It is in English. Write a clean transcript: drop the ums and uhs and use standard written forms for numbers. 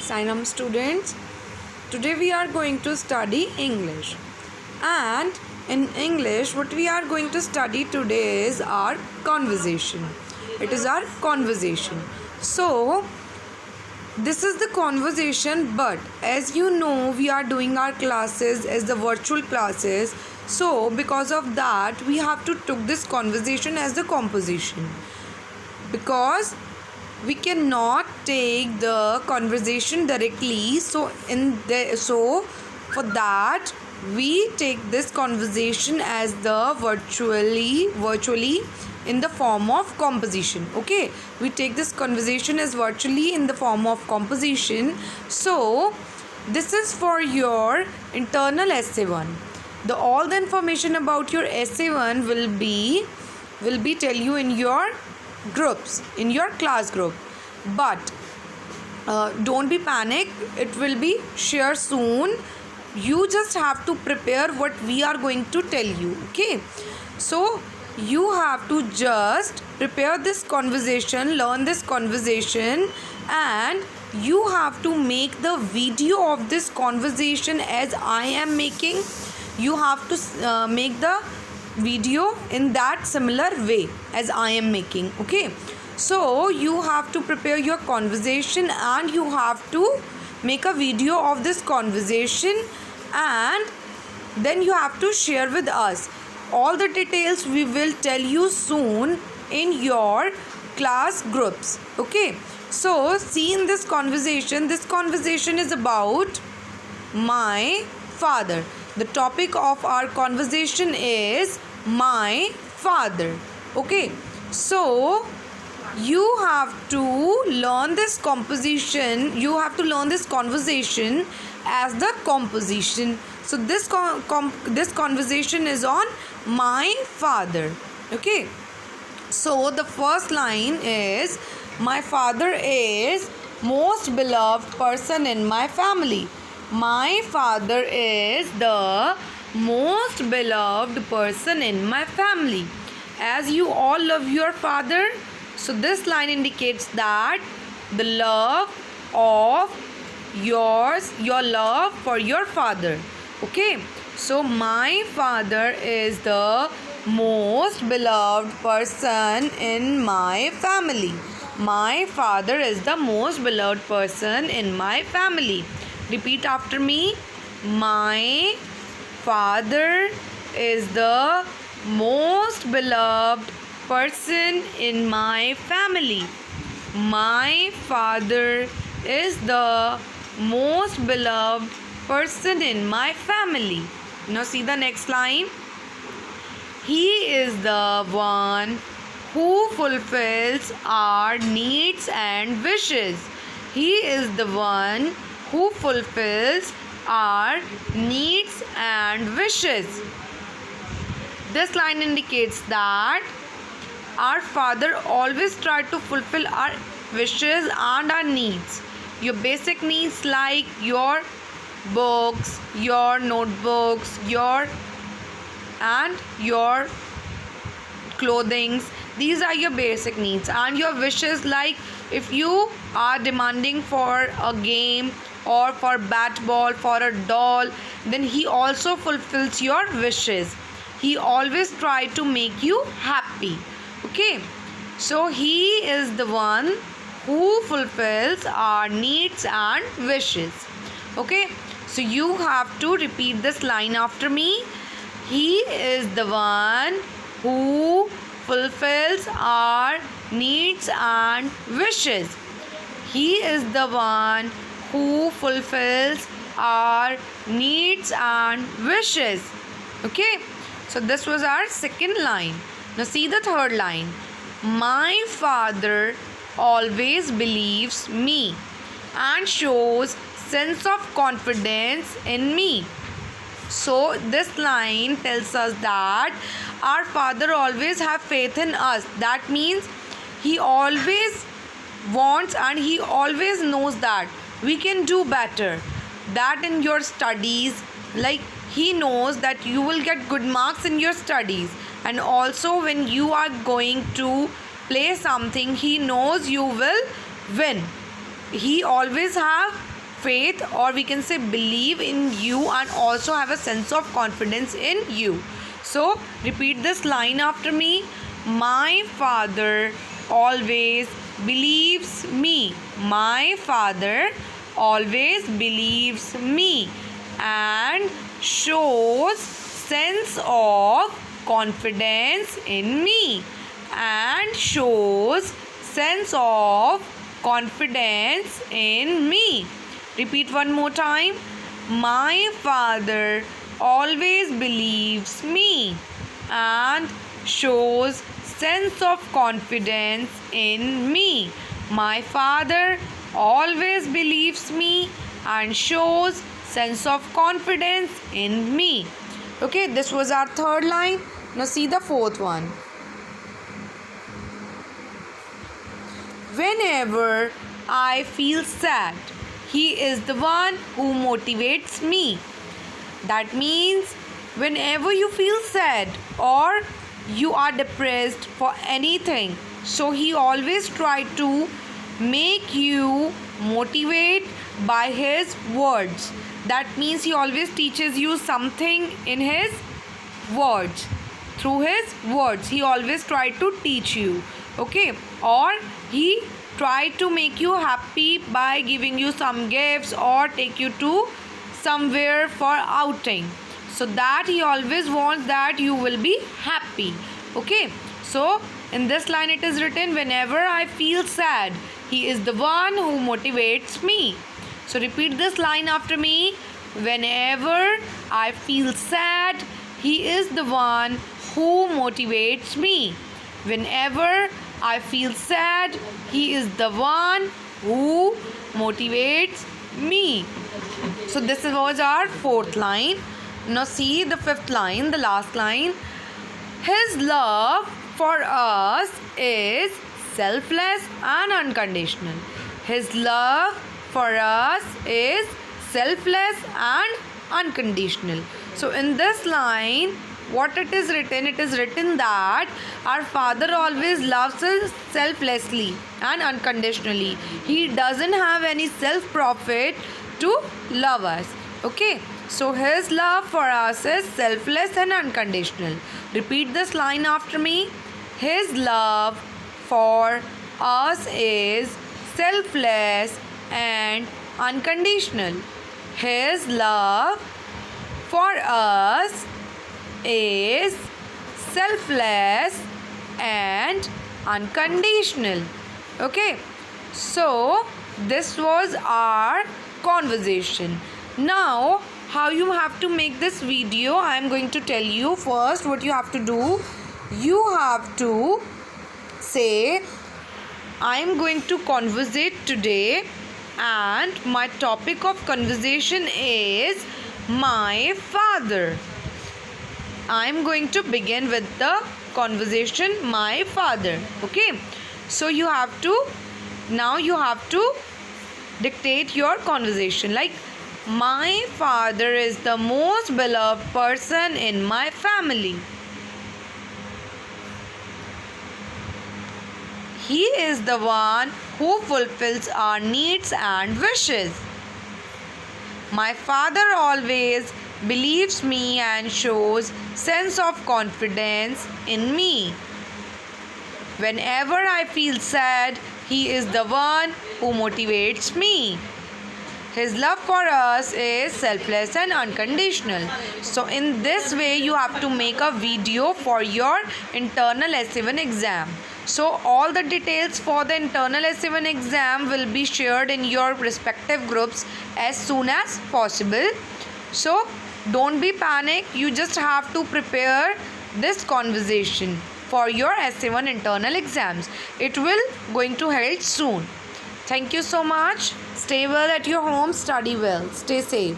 Sainam students, today we are going to study English, and in English what we are going to study today is our conversation. It is our conversation. So this is the conversation, but as you know we are doing our classes as the virtual classes, so because of that we have to took this conversation as the composition, because we cannot take the conversation directly, so for that we take this conversation as the virtually in the form of composition. Okay, we take this conversation as virtually in the form of composition. So this is for your internal essay 1. All the information about your essay 1 will be tell you in your groups, in your class group, but don't be panic, it will be shared soon. You just have to prepare what we are going to tell you. Okay, so you have to just prepare this conversation, learn this conversation, and you have to make the video of this conversation as I am making. You have to make the video in that similar way as I am making. Okay, so you have to prepare your conversation and you have to make a video of this conversation, and then you have to share with us. All the details we will tell you soon in your class groups. Okay, so see, in this conversation is about my father. The topic of our conversation is my father. Okay, so you have to learn this composition, you have to learn this conversation as the composition. So this conversation is on my father. Okay, so the first line is, my father is most beloved person in my family. My father is the most beloved person in my family. As you all love your father, so this line indicates that the love of your love for your father. Okay, so my father is the most beloved person in my family. My father is the most beloved person in my family. Repeat after me. My father is the most beloved person in my family. My father is the most beloved person in my family. Now see the next line. He is the one who fulfills our needs and wishes. He is the one who fulfills our needs and wishes. This line indicates that our father always tries to fulfill our wishes and our needs. Your basic needs like your books, your notebooks, your clothing. These are your basic needs. And your wishes, like if you are demanding for a game or for bat ball, for a doll, then he also fulfills your wishes. He always try to make you happy. Okay, so he is the one who fulfills our needs and wishes. Okay, so you have to repeat this line after me. He is the one who fulfills our needs and wishes. He is the one who fulfills our needs and wishes. Okay, so this was our second line. Now see the third line. My father always believes me and shows sense of confidence in me. So this line tells us that our father always have faith in us. That means he always wants and he always knows that we can do better. That in your studies, like he knows that you will get good marks in your studies, and also when you are going to play something, he knows you will win. He always have faith, or we can say believe in you, and also have a sense of confidence in you. So repeat this line after me. My father always believes me. My father always believes me and shows sense of confidence in me, and shows sense of confidence in me. Repeat one more time. My father always believes me and shows sense of confidence in me. My father always believes me and shows sense of confidence in me. Okay, this was our third line. Now see the fourth one. Whenever I feel sad, he is the one who motivates me. That means whenever you feel sad or you are depressed for anything, so he always try to make you motivate by his words. That means he always teaches you something in his words. Through his words, he always try to teach you. Okay, or he try to make you happy by giving you some gifts or take you to somewhere for outing, so that he always wants that you will be happy. Okay, so in this line it is written, whenever I feel sad, he is the one who motivates me. So repeat this line after me. Whenever I feel sad, he is the one who motivates me. Whenever I feel sad, he is the one who motivates me. So this was our fourth line. Now see the fifth line, the last line. His love for us is selfless and unconditional. His love for us is selfless and unconditional. So in this line, what it is written that our father always loves us selflessly and unconditionally. He doesn't have any self-profit to love us. Okay, so his love for us is selfless and unconditional. Repeat this line after me. His love for us is selfless and unconditional. His love for us is selfless and unconditional. Okay, so this was our conversation. Now how you have to make this video, I am going to tell you. First, what you have to do, you have to say, I am going to conversate today, and my topic of conversation is my father. I am going to begin with the conversation my father. Okay, so you have to dictate your conversation like, my father is the most beloved person in my family. He is the one who fulfills our needs and wishes. My father always believes me and shows sense of confidence in me. Whenever I feel sad, he is the one who motivates me. His love for us is selfless and unconditional. So in this way, you have to make a video for your internal essay-1 exam. So all the details for the internal essay-1 exam will be shared in your respective groups as soon as possible. So don't be panic. You just have to prepare this conversation for your essay-1 internal exams. It will going to held soon. Thank you so much. Stay well at your home. Study well. Stay safe.